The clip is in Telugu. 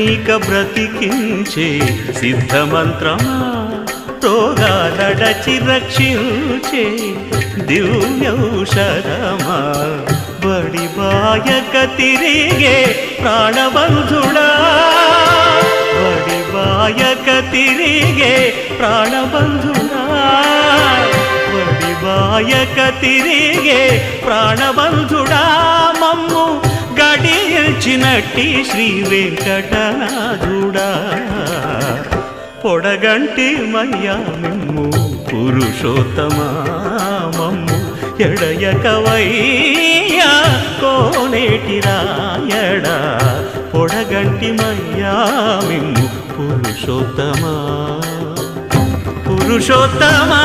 నీక బ్రతికించే సిద్ధమంత్రమా రోగాలడచి రక్షించే దివ్యౌషధమా బడి బాయక తిరిగే ప్రాణబంధుడా బడి బాయక తిరిగే ప్రాణబంధుడా బడి బాయక తిరిగే ప్రాణబంధుడా మమ్ము గడిచినట్టి శ్రీ వెంకటనాథుడా పొడగంటి మయ్యా మిమ్ము పురుషోత్తమా మమ్ము ఎడయకవయ్యా కోనేటి రాయడా పొడగంటి మయ్యా మిమ్ము పురుషోత్తమా పురుషోత్తమా